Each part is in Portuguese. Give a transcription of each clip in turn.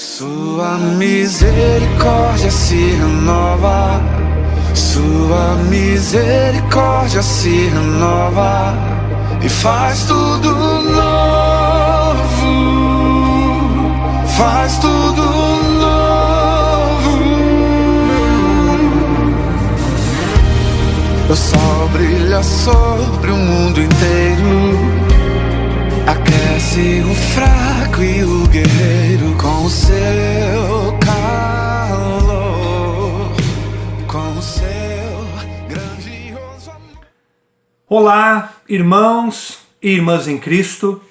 Sua misericórdia se renova, Sua misericórdia se renova e faz tudo novo, faz tudo novo. O sol brilha sobre o mundo inteiro, aquece o fraco e o guerreiro com o seu calor, com o seu grandioso amor. Olá, irmãos e irmãs em Cristo.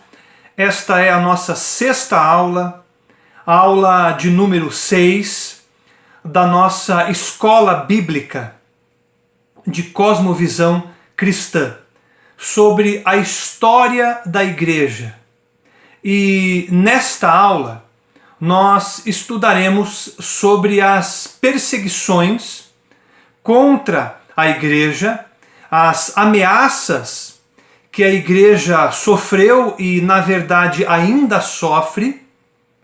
Esta é a nossa sexta aula, a aula de número 6 da nossa escola bíblica de cosmovisão cristã, sobre a história da igreja. E nesta aula nós estudaremos sobre as perseguições contra a igreja, as ameaças que a igreja sofreu e na verdade ainda sofre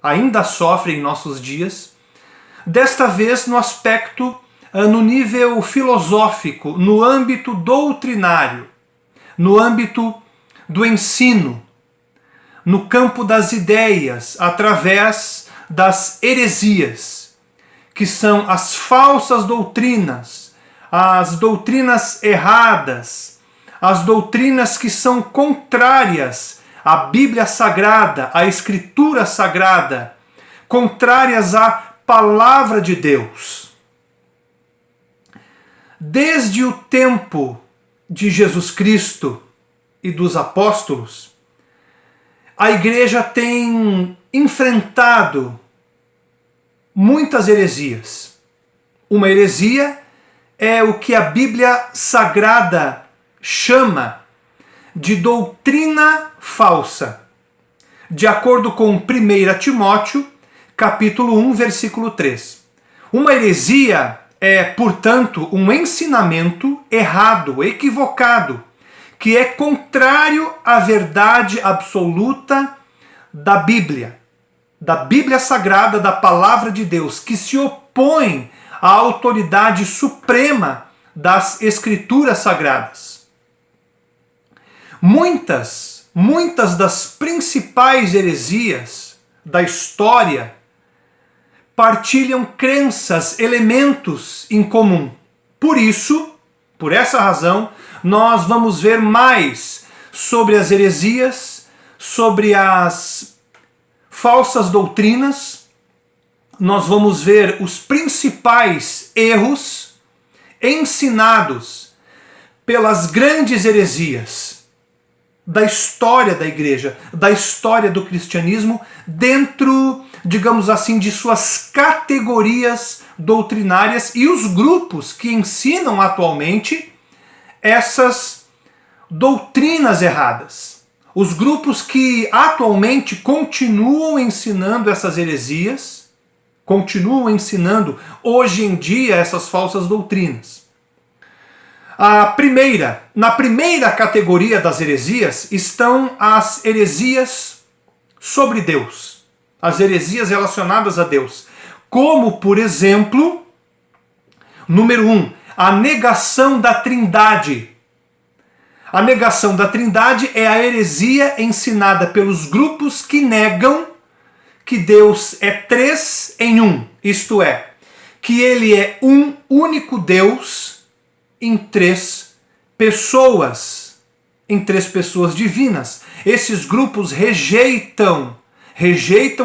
em nossos dias, desta vez no aspecto, no nível filosófico, no âmbito doutrinário, no âmbito do ensino, no campo das ideias, através das heresias, que são as falsas doutrinas, as doutrinas erradas, as doutrinas que são contrárias à Bíblia Sagrada, à Escritura Sagrada, contrárias à Palavra de Deus. Desde o tempo de Jesus Cristo e dos apóstolos, a igreja tem enfrentado muitas heresias. Uma heresia é o que a Bíblia Sagrada chama de doutrina falsa, de acordo com 1 Timóteo, capítulo 1, versículo 3. Uma heresia é, portanto, um ensinamento errado, equivocado, que é contrário à verdade absoluta da Bíblia Sagrada, da Palavra de Deus, que se opõe à autoridade suprema das Escrituras Sagradas. Muitas das principais heresias da história partilham crenças, elementos em comum. Por essa razão, nós vamos ver mais sobre as heresias, sobre as falsas doutrinas. Nós vamos ver os principais erros ensinados pelas grandes heresias da história da igreja, da história do cristianismo, dentro, digamos assim, de suas categorias doutrinárias e os grupos que ensinam atualmente essas doutrinas erradas. Os grupos que atualmente continuam ensinando essas heresias, continuam ensinando hoje em dia essas falsas doutrinas. Na primeira categoria das heresias estão as heresias sobre Deus, as heresias relacionadas a Deus, como, por exemplo, número 1, a negação da Trindade. A negação da Trindade é a heresia ensinada pelos grupos que negam que Deus é três em um, isto é, que ele é um único Deus em três pessoas divinas. Esses grupos rejeitam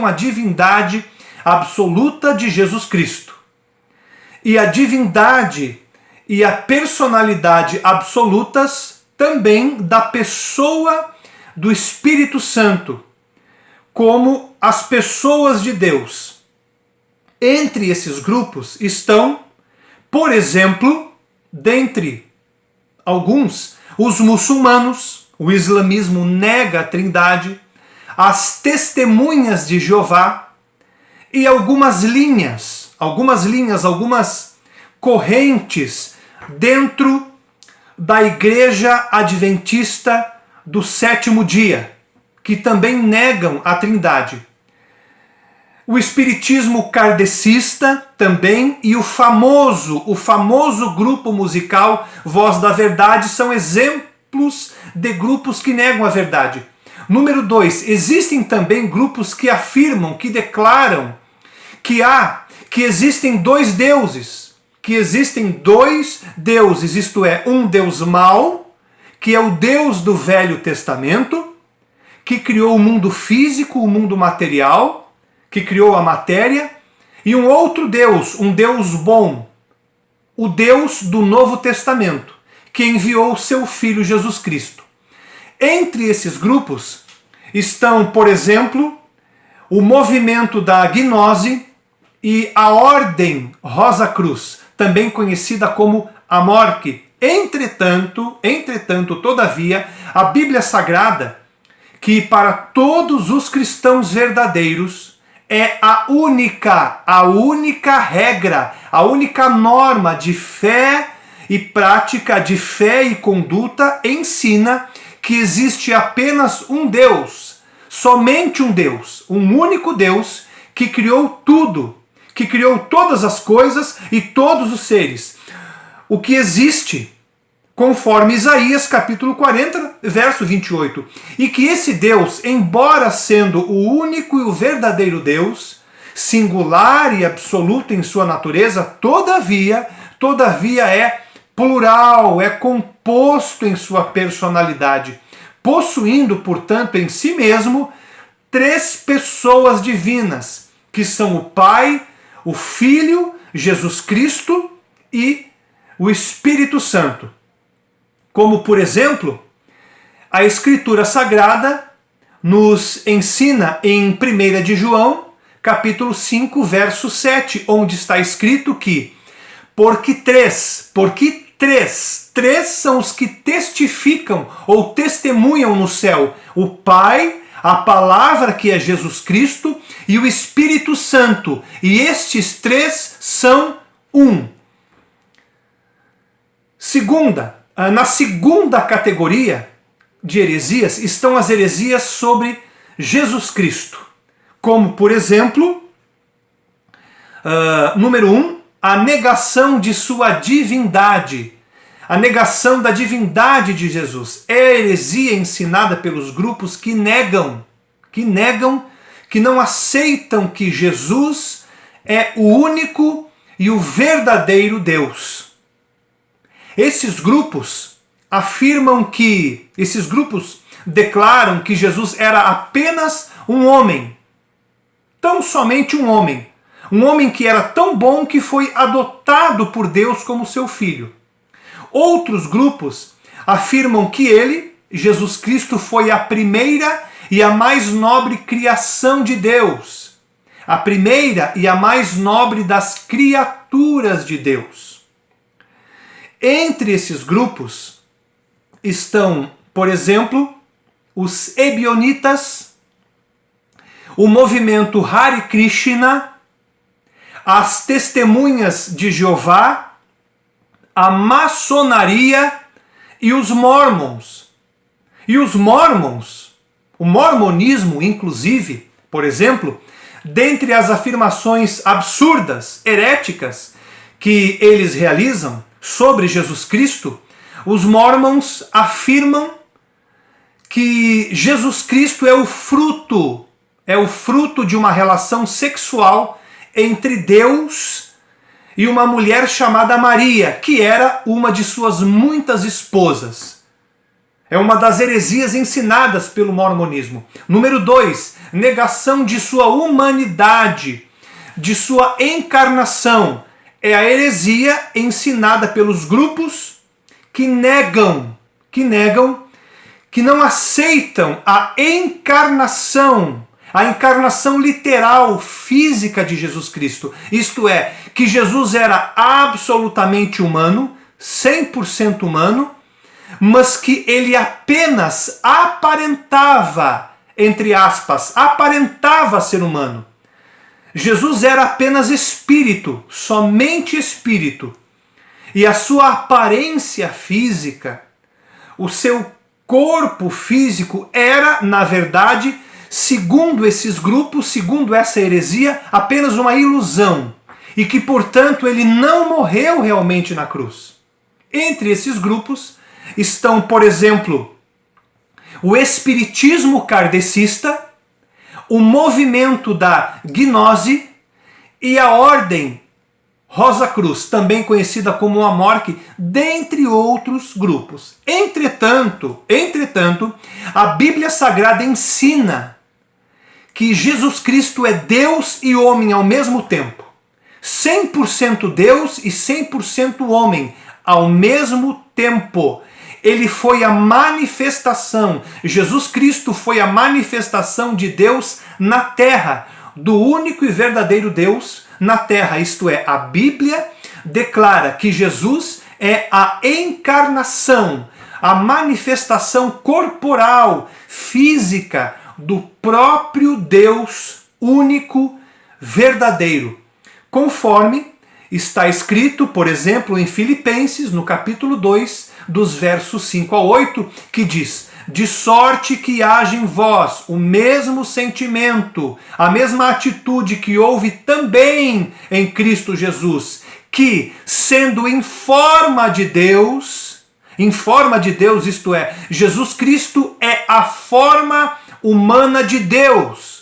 a divindade absoluta de Jesus Cristo. E a divindade e a personalidade absolutas também da pessoa do Espírito Santo, como as pessoas de Deus. Entre esses grupos estão, por exemplo, dentre alguns, os muçulmanos. O islamismo nega a Trindade, as testemunhas de Jeová e algumas correntes dentro da Igreja Adventista do Sétimo Dia, que também negam a Trindade. o espiritismo kardecista também e o famoso grupo musical Voz da Verdade são exemplos de grupos que negam a verdade. Número 2, existem também grupos que afirmam, que declaram que existem dois deuses, isto é, um Deus mau, que é o Deus do Velho Testamento, que criou o mundo físico, o mundo material, que criou a matéria, e um outro Deus, um Deus bom, o Deus do Novo Testamento, que enviou o seu Filho Jesus Cristo. Entre esses grupos estão, por exemplo, o movimento da gnose e a Ordem Rosa Cruz, também conhecida como a Morque. Entretanto, todavia, a Bíblia Sagrada, que para todos os cristãos verdadeiros é a única regra, a única norma de fé e prática, de fé e conduta, ensina que existe apenas um Deus, somente um Deus, um único Deus que criou tudo, que criou todas as coisas e todos os seres. O que existe, conforme Isaías capítulo 40, verso 28. E que esse Deus, embora sendo o único e o verdadeiro Deus, singular e absoluto em sua natureza, todavia é plural, é composto em sua personalidade, possuindo, portanto, em si mesmo três pessoas divinas, que são o Pai, o Filho, Jesus Cristo e o Espírito Santo. Como, por exemplo, a Escritura Sagrada nos ensina em 1 de João, capítulo 5, verso 7, onde está escrito que porque três são os que testificam ou testemunham no céu: o Pai, a Palavra, que é Jesus Cristo, e o Espírito Santo. E estes três são um. Na segunda categoria de heresias estão as heresias sobre Jesus Cristo. Como, por exemplo, número 1, a negação de sua divindade. A negação da divindade de Jesus é a heresia ensinada pelos grupos que não aceitam que Jesus é o único e o verdadeiro Deus. Esses grupos declaram que Jesus era apenas um homem, tão somente um homem que era tão bom que foi adotado por Deus como seu filho. Outros grupos afirmam que ele, Jesus Cristo, foi a primeira e a mais nobre criação de Deus, a primeira e a mais nobre das criaturas de Deus. Entre esses grupos estão, por exemplo, os ebionitas, o movimento Hare Krishna, as testemunhas de Jeová, a maçonaria e os mormons. E os mormons, o mormonismo inclusive, por exemplo, dentre as afirmações absurdas, heréticas, que eles realizam sobre Jesus Cristo, os mormons afirmam que Jesus Cristo é o fruto de uma relação sexual entre Deus e uma mulher chamada Maria, que era uma de suas muitas esposas. É uma das heresias ensinadas pelo mormonismo. Número 2, negação de sua humanidade, de sua encarnação. É a heresia ensinada pelos grupos que não aceitam a encarnação literal, física de Jesus Cristo. Isto é, que Jesus era absolutamente humano, 100% humano, mas que ele apenas aparentava, entre aspas, aparentava ser humano. Jesus era apenas espírito, somente espírito. E a sua aparência física, o seu corpo físico era, na verdade, segundo esses grupos, segundo essa heresia, apenas uma ilusão, e que, portanto, ele não morreu realmente na cruz. Entre esses grupos estão, por exemplo, o espiritismo kardecista, o movimento da gnose e a ordem Rosa Cruz, também conhecida como Amorque, dentre outros grupos. Entretanto, a Bíblia Sagrada ensina que Jesus Cristo é Deus e homem ao mesmo tempo. 100% Deus e 100% homem ao mesmo tempo. Ele foi a manifestação, Jesus Cristo foi a manifestação de Deus na terra, do único e verdadeiro Deus na terra. Isto é, a Bíblia declara que Jesus é a encarnação, a manifestação corporal, física do próprio Deus único, verdadeiro. Conforme está escrito, por exemplo, em Filipenses, no capítulo 2, dos versos 5 a 8, que diz: de sorte que haja em vós o mesmo sentimento, a mesma atitude que houve também em Cristo Jesus, que, sendo em forma de Deus, isto é, Jesus Cristo é a forma humana de Deus,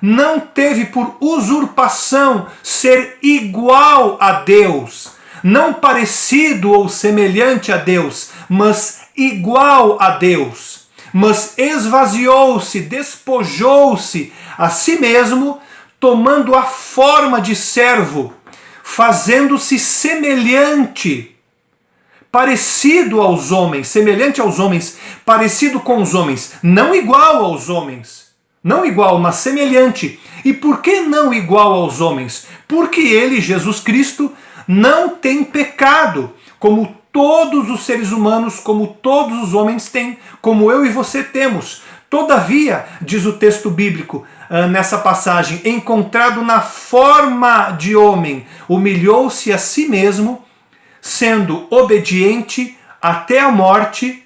não teve por usurpação ser igual a Deus, não parecido ou semelhante a Deus, mas igual a Deus. Mas esvaziou-se, despojou-se a si mesmo, tomando a forma de servo, fazendo-se semelhante, parecido aos homens, semelhante aos homens, parecido com os homens, não igual aos homens. Não igual, mas semelhante. E por que não igual aos homens? Porque ele, Jesus Cristo, não tem pecado, como todos os seres humanos, como todos os homens têm, como eu e você temos. Todavia, diz o texto bíblico nessa passagem, encontrado na forma de homem, humilhou-se a si mesmo, sendo obediente até a morte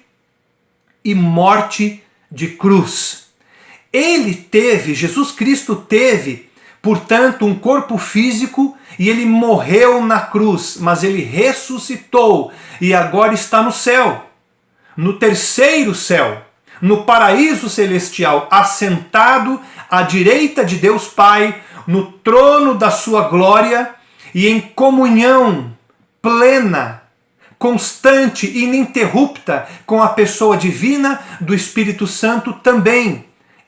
e morte de cruz. Jesus Cristo teve, portanto, um corpo físico e ele morreu na cruz, mas ele ressuscitou e agora está no céu, no terceiro céu, no paraíso celestial, assentado à direita de Deus Pai, no trono da sua glória e em comunhão plena, constante e ininterrupta com a pessoa divina do Espírito Santo também.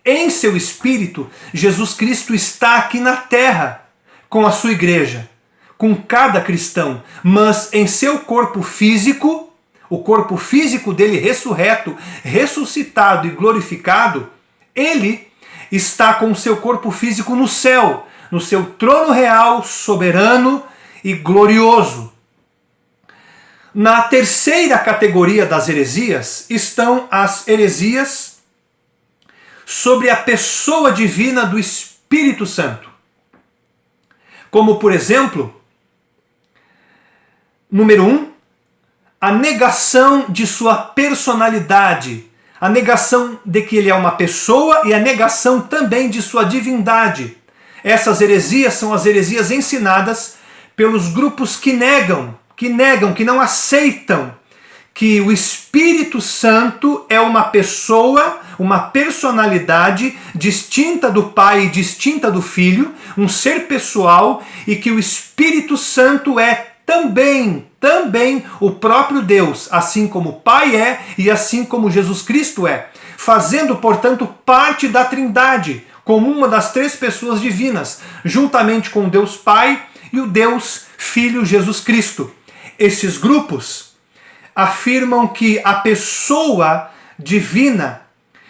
Em seu Espírito, Jesus Cristo está aqui na terra, com a sua igreja, com cada cristão, mas em seu corpo físico, o corpo físico dele ressurreto, ressuscitado e glorificado, ele está com o seu corpo físico no céu, no seu trono real, soberano e glorioso. Na terceira categoria das heresias estão as heresias sobre a pessoa divina do Espírito Santo. Como, por exemplo, número 1, a negação de sua personalidade, a negação de que ele é uma pessoa e a negação também de sua divindade. Essas heresias são as heresias ensinadas pelos grupos que não aceitam que o Espírito Santo é uma pessoa, uma personalidade distinta do Pai e distinta do Filho, um ser pessoal, e que o Espírito Santo é também o próprio Deus, assim como o Pai é e assim como Jesus Cristo é, fazendo, portanto, parte da Trindade, como uma das três pessoas divinas, juntamente com o Deus Pai e o Deus Filho Jesus Cristo. Esses grupos afirmam que a pessoa divina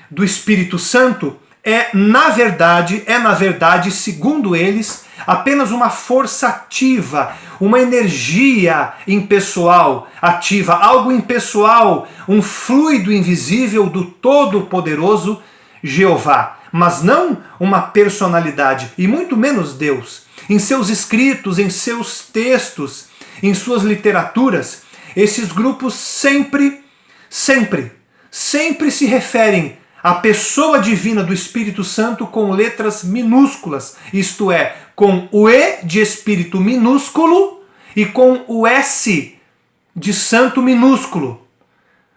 do Espírito Santo é na verdade, segundo eles, apenas uma força ativa, uma energia impessoal, ativa, algo impessoal, um fluido invisível do Todo-Poderoso Jeová, mas não uma personalidade, e muito menos Deus. Em seus escritos, em seus textos, em suas literaturas, esses grupos sempre se referem a pessoa divina do Espírito Santo com letras minúsculas, isto é, com o E de Espírito minúsculo e com o S de Santo minúsculo,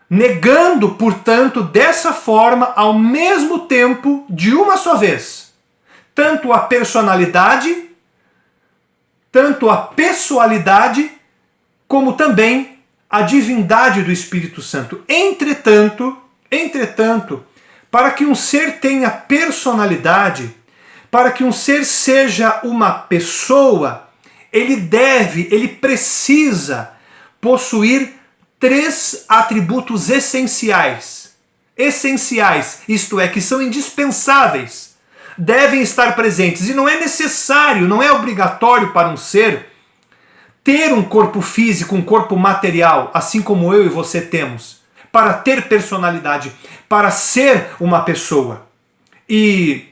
negando, portanto, dessa forma, ao mesmo tempo, de uma só vez, tanto a personalidade, tanto a pessoalidade, como também a divindade do Espírito Santo. Entretanto, para que um ser tenha personalidade, para que um ser seja uma pessoa, ele precisa possuir 3 atributos essenciais. Essenciais, isto é, que são indispensáveis. Devem estar presentes. E não é necessário, não é obrigatório para um ser ter um corpo físico, um corpo material, assim como eu e você temos, para ter personalidade, para ser uma pessoa. E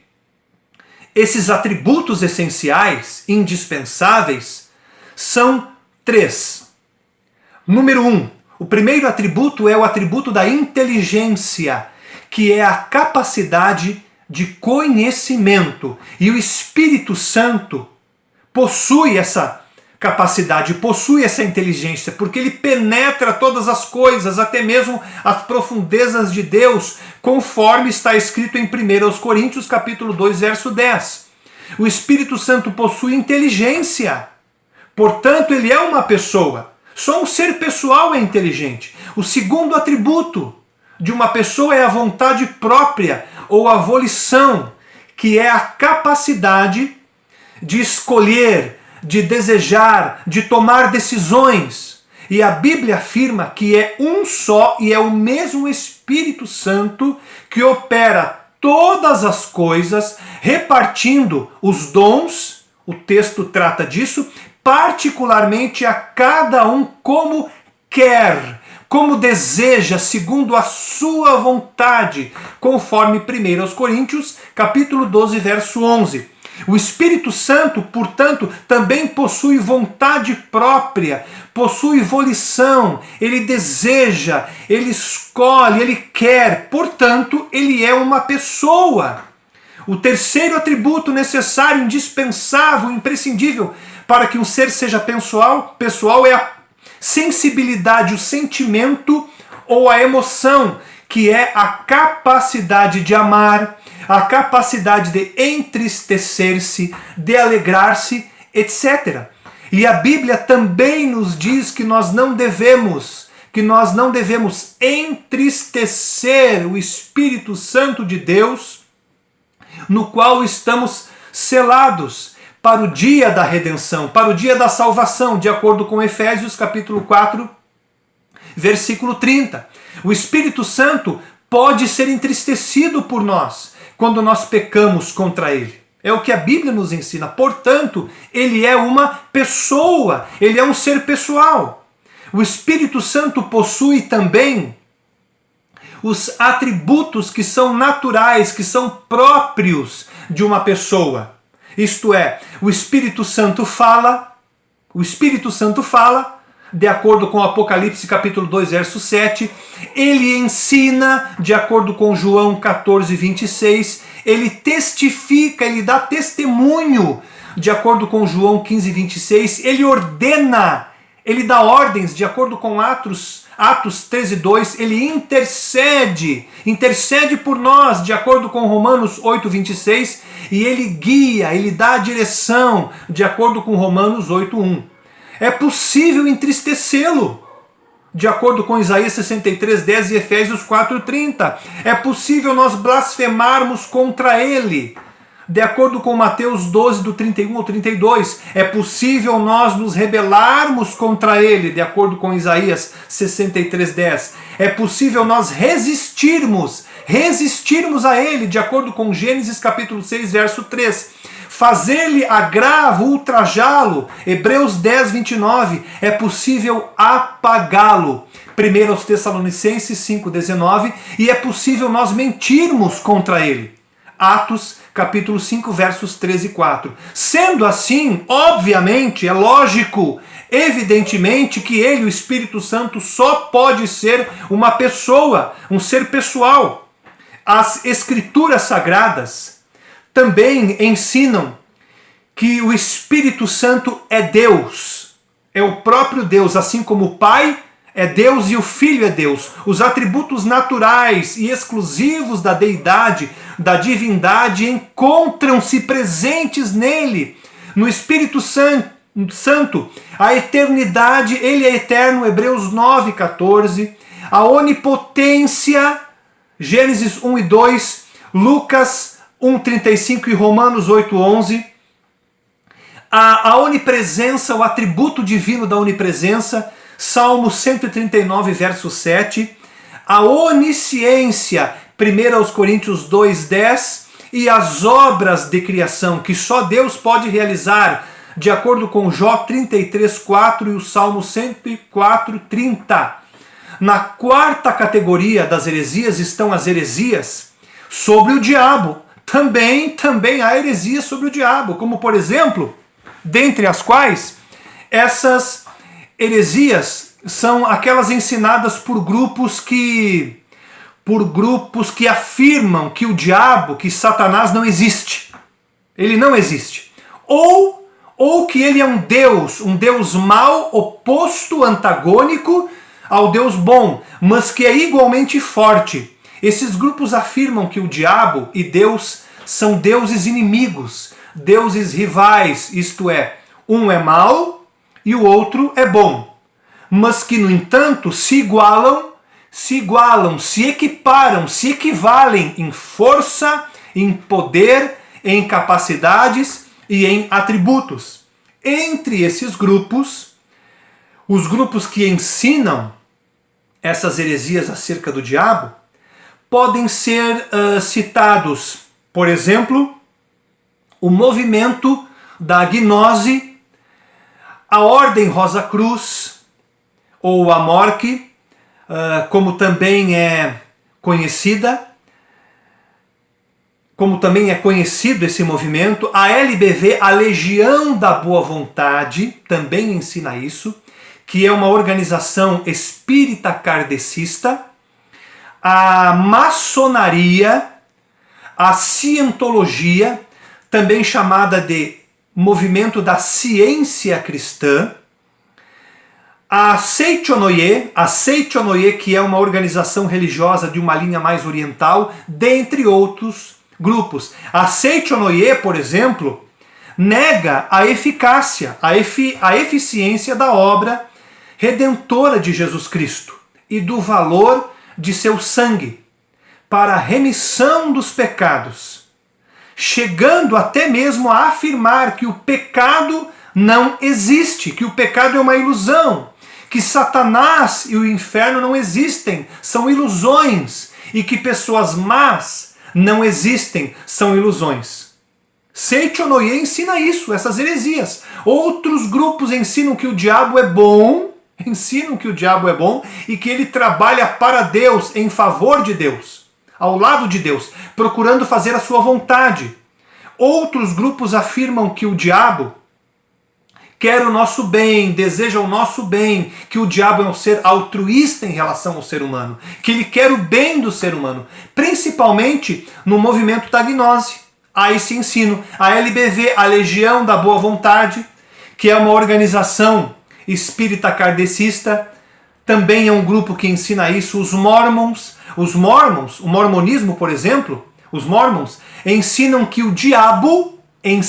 esses atributos essenciais, indispensáveis, são 3. Número 1, o primeiro atributo é o atributo da inteligência, que é a capacidade de conhecimento. E o Espírito Santo possui essa capacidade, possui essa inteligência, porque ele penetra todas as coisas, até mesmo as profundezas de Deus, conforme está escrito em 1 Coríntios capítulo 2, verso 10. O Espírito Santo possui inteligência, portanto ele é uma pessoa. Só um ser pessoal é inteligente. O segundo atributo de uma pessoa é a vontade própria, ou a volição, que é a capacidade de escolher, de desejar, de tomar decisões. E a Bíblia afirma que é um só e é o mesmo Espírito Santo que opera todas as coisas, repartindo os dons, o texto trata disso, particularmente a cada um como quer, como deseja, segundo a sua vontade, conforme 1 Coríntios, capítulo 12, verso 11. O Espírito Santo, portanto, também possui vontade própria, possui volição, ele deseja, ele escolhe, ele quer, portanto, ele é uma pessoa. O terceiro atributo necessário, indispensável, imprescindível para que um ser seja pessoal é a sensibilidade, o sentimento ou a emoção, que é a capacidade de amar, a capacidade de entristecer-se, de alegrar-se, etc. E a Bíblia também nos diz que nós não devemos entristecer o Espírito Santo de Deus, no qual estamos selados para o dia da redenção, para o dia da salvação, de acordo com Efésios capítulo 4, versículo 30. O Espírito Santo pode ser entristecido por nós quando nós pecamos contra ele. É o que a Bíblia nos ensina. Portanto, ele é uma pessoa, ele é um ser pessoal. O Espírito Santo possui também os atributos que são naturais, que são próprios de uma pessoa. Isto é, o Espírito Santo fala, de acordo com Apocalipse capítulo 2, verso 7, ele ensina, de acordo com João 14, 26, ele testifica, ele dá testemunho, de acordo com João 15, 26, ele ordena, ele dá ordens, de acordo com Atos 13, 2, ele intercede por nós, de acordo com Romanos 8, 26, e ele guia, ele dá a direção, de acordo com Romanos 8, 1. É possível entristecê-lo, de acordo com Isaías 63, 10 e Efésios 4, 30. É possível nós blasfemarmos contra ele, de acordo com Mateus 12, do 31 ao 32. É possível nós nos rebelarmos contra ele, de acordo com Isaías 63, 10. É possível nós resistirmos a ele, de acordo com Gênesis capítulo 6, verso 3. Fazer-lhe agravo, ultrajá-lo, Hebreus 10, 29, é possível apagá-lo, 1 aos Tessalonicenses 5, 19, e é possível nós mentirmos contra ele, Atos capítulo 5, versos 13 e 4. Sendo assim, obviamente, é lógico, evidentemente, que ele, o Espírito Santo, só pode ser uma pessoa, um ser pessoal. As escrituras sagradas também ensinam que o Espírito Santo é Deus, é o próprio Deus, assim como o Pai é Deus e o Filho é Deus. Os atributos naturais e exclusivos da deidade, da divindade, encontram-se presentes nele, no Espírito Santo. A eternidade, ele é eterno, Hebreus 9:14. A onipotência, Gênesis 1 e 2, Lucas 1:35 e Romanos 8:11. A onipresença, o atributo divino da onipresença, Salmo 139, verso 7. A onisciência, 1 Coríntios 2:10. E as obras de criação, que só Deus pode realizar, de acordo com Jó 33:4 e o Salmo 104:30. Na quarta categoria das heresias estão as heresias sobre o diabo. Também há heresias sobre o diabo, como por exemplo, dentre as quais essas heresias são aquelas ensinadas por grupos que afirmam que o diabo, que Satanás não existe. Ele não existe. Ou que ele é um Deus mau, oposto, antagônico ao Deus bom, mas que é igualmente forte. Esses grupos afirmam que o diabo e Deus são deuses inimigos, deuses rivais, isto é, um é mau e o outro é bom, mas que, no entanto, se igualam, se equiparam, se equivalem em força, em poder, em capacidades e em atributos. Entre esses grupos, os grupos que ensinam essas heresias acerca do diabo, podem ser citados, por exemplo, o movimento da gnose, a Ordem Rosa Cruz, ou a Morque, como também é conhecido esse movimento, a LBV, a Legião da Boa Vontade, também ensina isso, que é uma organização espírita kardecista, a maçonaria, a cientologia, também chamada de movimento da ciência cristã, a Seichonoye, que é uma organização religiosa de uma linha mais oriental, dentre outros grupos. A Seichonoye, por exemplo, nega a eficácia, a eficiência da obra redentora de Jesus Cristo e do valor de seu sangue para a remissão dos pecados, chegando até mesmo a afirmar que o pecado não existe, que o pecado é uma ilusão, que Satanás e o inferno não existem, são ilusões, e que pessoas más não existem, são ilusões. Seichonoye ensina isso, essas heresias. Outros grupos ensinam que o diabo é bom, e que ele trabalha para Deus, em favor de Deus, ao lado de Deus, procurando fazer a sua vontade. Outros grupos afirmam que o diabo quer o nosso bem, deseja o nosso bem, que o diabo é um ser altruísta em relação ao ser humano, que ele quer o bem do ser humano, principalmente no movimento da gnose. Há esse ensino. A LBV, a Legião da Boa Vontade, que é uma organização espírita kardecista, também é um grupo que ensina isso. Os mormons, o mormonismo, por exemplo, os mormons ensinam que o diabo e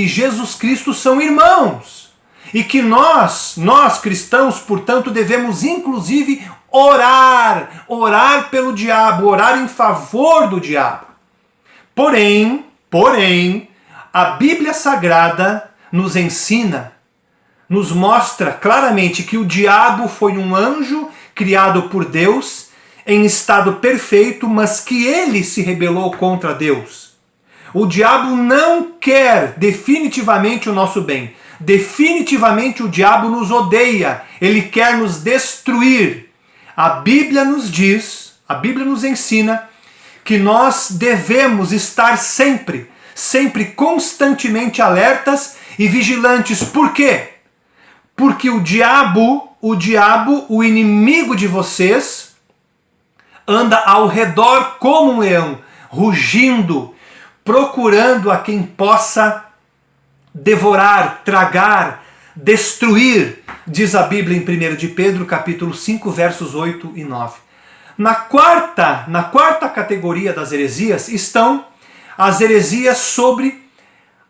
Jesus Cristo são irmãos. E que nós cristãos, portanto, devemos inclusive orar pelo diabo, orar em favor do diabo. Porém, a Bíblia Sagrada nos ensina, nos mostra claramente que o diabo foi um anjo criado por Deus em estado perfeito, mas que ele se rebelou contra Deus. O diabo não quer definitivamente o nosso bem. Definitivamente o diabo nos odeia. Ele quer nos destruir. A Bíblia nos diz, a Bíblia nos ensina que nós devemos estar sempre constantemente alertas e vigilantes. Por quê? Porque o diabo, o inimigo de vocês, anda ao redor como um leão, rugindo, procurando a quem possa devorar, tragar, destruir, diz a Bíblia em 1 de Pedro, capítulo 5, versos 8 e 9. Na quarta categoria das heresias estão as heresias sobre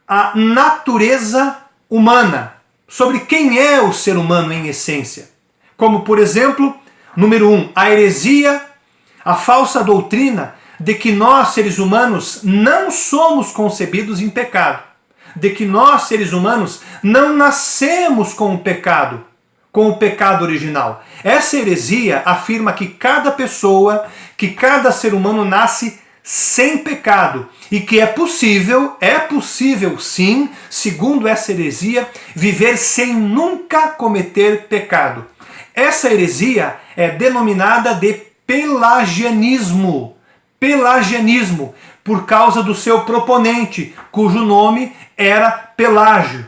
a natureza humana, sobre quem é o ser humano em essência. Como, por exemplo, número 1, a heresia, a falsa doutrina de que nós, seres humanos, não somos concebidos em pecado. De que nós, seres humanos, não nascemos com o pecado original. Essa heresia afirma que cada pessoa, que cada ser humano nasce sem pecado e que é possível sim, segundo essa heresia, viver sem nunca cometer pecado. Essa heresia é denominada de pelagianismo. Pelagianismo, por causa do seu proponente, cujo nome era Pelágio.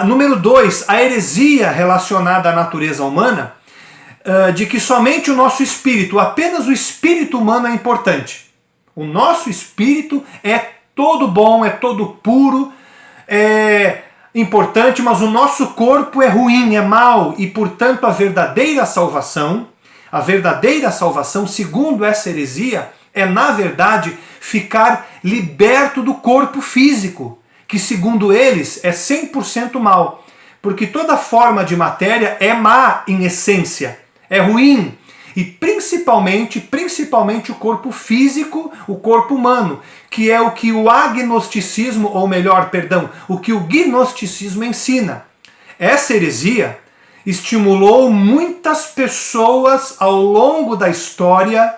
Número 2, a heresia relacionada à natureza humana, de que somente o nosso espírito, apenas o espírito humano é importante. O nosso espírito é todo bom, é todo puro, é importante, mas o nosso corpo é ruim, é mau, e portanto a verdadeira salvação, segundo essa heresia, é na verdade ficar liberto do corpo físico, que segundo eles é 100% mal, porque toda forma de matéria é má em essência, é ruim, e principalmente o corpo físico, o corpo humano, que é o que o agnosticismo, o que o gnosticismo ensina. Essa heresia estimulou muitas pessoas ao longo da história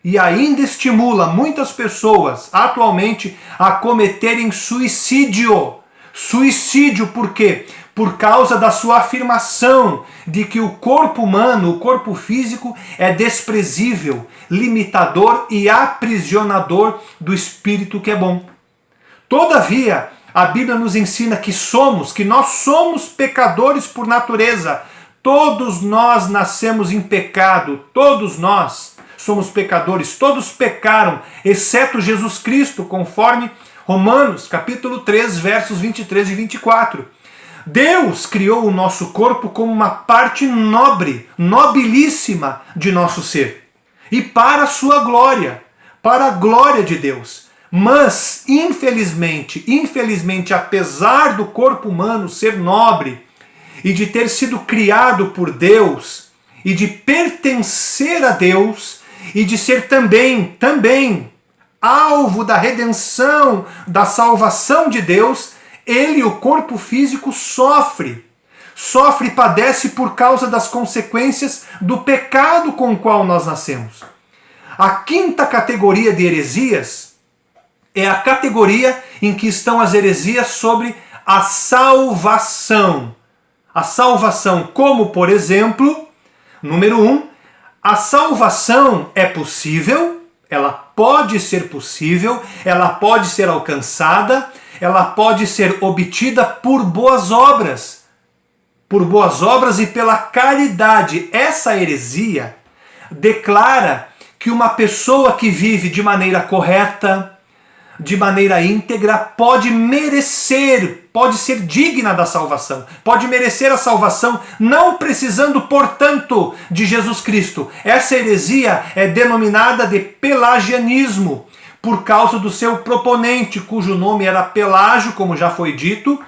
e ainda estimula muitas pessoas atualmente a cometerem suicídio. Suicídio por quê? Por causa da sua afirmação de que o corpo humano, o corpo físico, é desprezível, limitador e aprisionador do espírito que é bom. Todavia, a Bíblia nos ensina que nós somos pecadores por natureza. Todos nós nascemos em pecado, todos nós somos pecadores, todos pecaram, exceto Jesus Cristo, conforme Romanos, capítulo 3, versos 23 e 24. Deus criou o nosso corpo como uma parte nobre, nobilíssima de nosso ser. E para a sua glória, para a glória de Deus. Mas, infelizmente, apesar do corpo humano ser nobre e de ter sido criado por Deus e de pertencer a Deus e de ser também alvo da redenção, da salvação de Deus, ele, o corpo físico, sofre e padece por causa das consequências do pecado com o qual nós nascemos. A quinta categoria de heresias é a categoria em que estão as heresias sobre a salvação. A salvação, como por exemplo, número 1, a salvação é possível, ela pode ser possível, ela pode ser alcançada, ela pode ser obtida por boas obras e pela caridade. Essa heresia declara que uma pessoa que vive de maneira correta, de maneira íntegra, pode ser digna da salvação, pode merecer a salvação, não precisando, portanto, de Jesus Cristo. Essa heresia é denominada de pelagianismo, por causa do seu proponente, cujo nome era Pelágio, como já foi dito,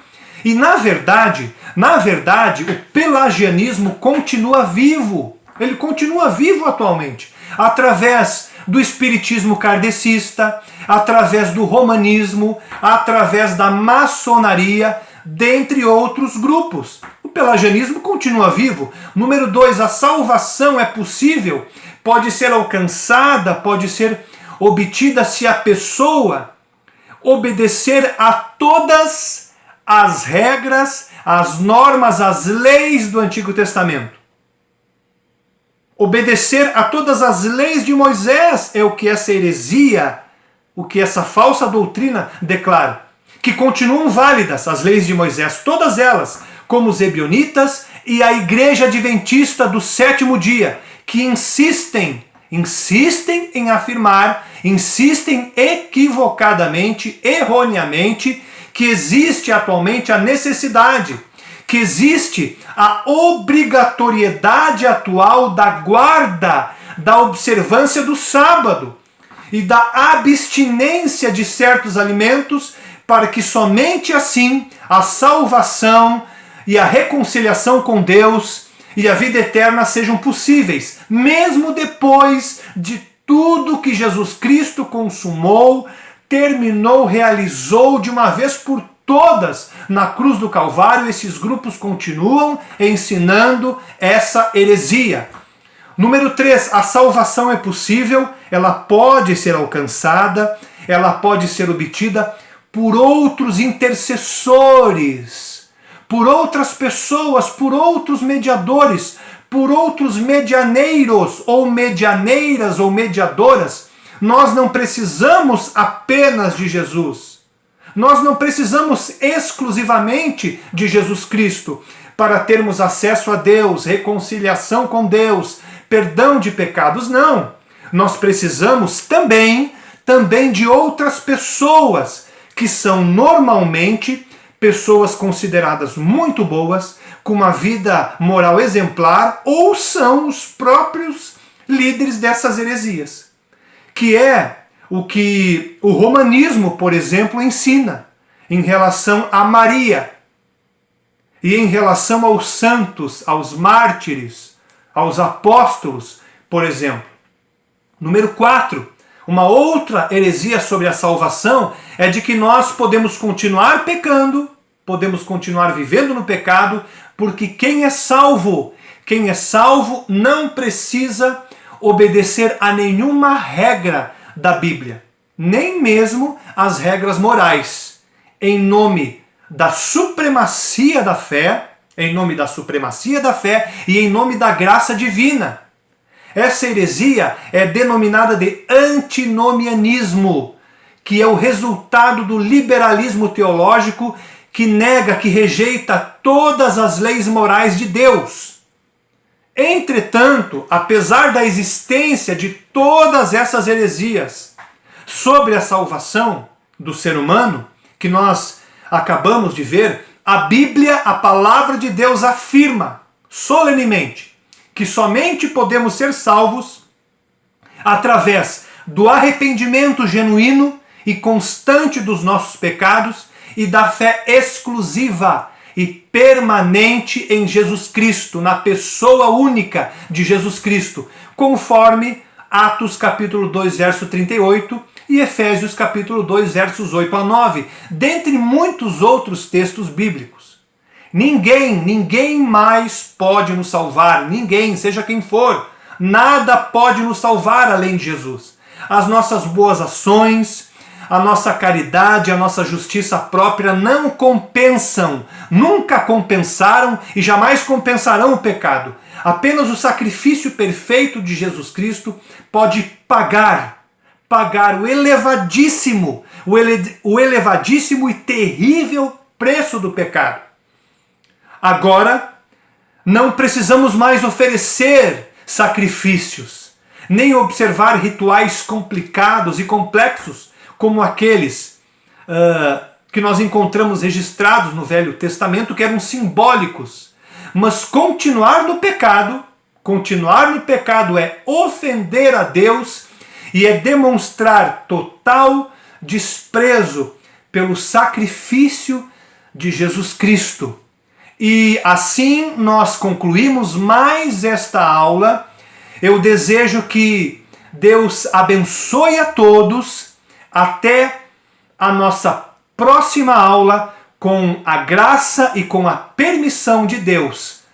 e na verdade, o pelagianismo continua vivo, ele continua vivo atualmente, através do espiritismo kardecista, através do romanismo, através da maçonaria, dentre outros grupos. O pelagianismo continua vivo. Número 2, a salvação é possível, pode ser alcançada, pode ser obtida se a pessoa obedecer a todas as regras, as normas, as leis do Antigo Testamento. Obedecer a todas as leis de Moisés é o que essa heresia, o que essa falsa doutrina declara. Que continuam válidas as leis de Moisés, todas elas, como os ebionitas e a Igreja Adventista do sétimo dia, que insistem em afirmar, insistem equivocadamente, erroneamente, que existe atualmente a necessidade, que existe a obrigatoriedade atual da guarda, da observância do sábado e da abstinência de certos alimentos, para que somente assim a salvação e a reconciliação com Deus e a vida eterna sejam possíveis, mesmo depois de tudo que Jesus Cristo consumou, terminou, realizou de uma vez por todas na cruz do Calvário. Esses grupos continuam ensinando essa heresia. Número 3, a salvação é possível, ela pode ser alcançada, ela pode ser obtida por outros intercessores, por outras pessoas, por outros mediadores, por outros medianeiros ou medianeiras ou mediadoras. Nós não precisamos apenas de Jesus. Nós não precisamos exclusivamente de Jesus Cristo para termos acesso a Deus, reconciliação com Deus, perdão de pecados. Não. Nós precisamos também de outras pessoas que são normalmente pessoas consideradas muito boas, com uma vida moral exemplar, ou são os próprios líderes dessas heresias, que é o que o romanismo, por exemplo, ensina em relação a Maria e em relação aos santos, aos mártires, aos apóstolos, por exemplo. Número 4, uma outra heresia sobre a salvação é de que nós podemos continuar pecando, podemos continuar vivendo no pecado, porque quem é salvo não precisa obedecer a nenhuma regra da Bíblia, nem mesmo as regras morais, em nome da supremacia da fé, e em nome da graça divina. Essa heresia é denominada de antinomianismo, que é o resultado do liberalismo teológico, que nega, que rejeita todas as leis morais de Deus. Entretanto, apesar da existência de todas essas heresias sobre a salvação do ser humano, que nós acabamos de ver, a Bíblia, a palavra de Deus, afirma solenemente que somente podemos ser salvos através do arrependimento genuíno e constante dos nossos pecados e da fé exclusiva e permanente em Jesus Cristo, na pessoa única de Jesus Cristo, conforme Atos capítulo 2, verso 38 e Efésios capítulo 2, versos 8 a 9, dentre muitos outros textos bíblicos. Ninguém mais pode nos salvar, ninguém, seja quem for, nada pode nos salvar além de Jesus. As nossas boas ações, a nossa caridade, a nossa justiça própria não compensam, nunca compensaram e jamais compensarão o pecado. Apenas o sacrifício perfeito de Jesus Cristo pode pagar o elevadíssimo e terrível preço do pecado. Agora, não precisamos mais oferecer sacrifícios, nem observar rituais complicados e complexos, como aqueles que nós encontramos registrados no Velho Testamento, que eram simbólicos. Mas continuar no pecado é ofender a Deus e é demonstrar total desprezo pelo sacrifício de Jesus Cristo. E assim nós concluímos mais esta aula. Eu desejo que Deus abençoe a todos. Até a nossa próxima aula, com a graça e com a permissão de Deus,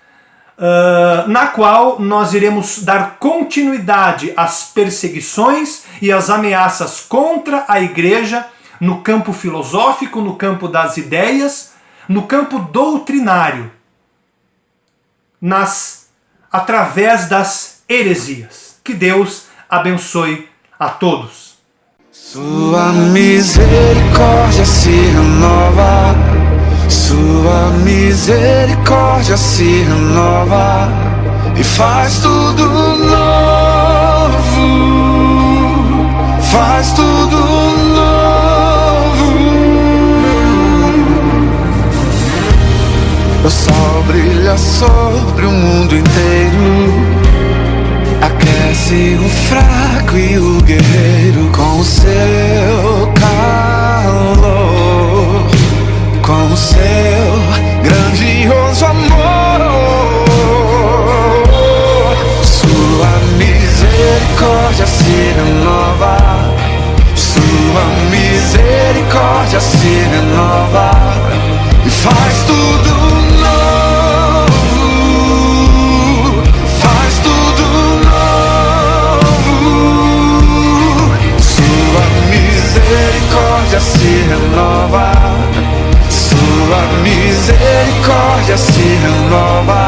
na qual nós iremos dar continuidade às perseguições e às ameaças contra a igreja no campo filosófico, no campo das ideias, no campo doutrinário, através das heresias. Que Deus abençoe a todos. Sua misericórdia se renova, sua misericórdia se renova e faz tudo novo. faz tudo novo. O sol brilha sobre o mundo inteiro, aquece o fraco e o guerreiro com o seu calor, com o seu grandioso amor. Sua misericórdia se renova, sua misericórdia se renova e faz tudo novo, faz tudo novo. Sua misericórdia se renova, sua misericórdia se renova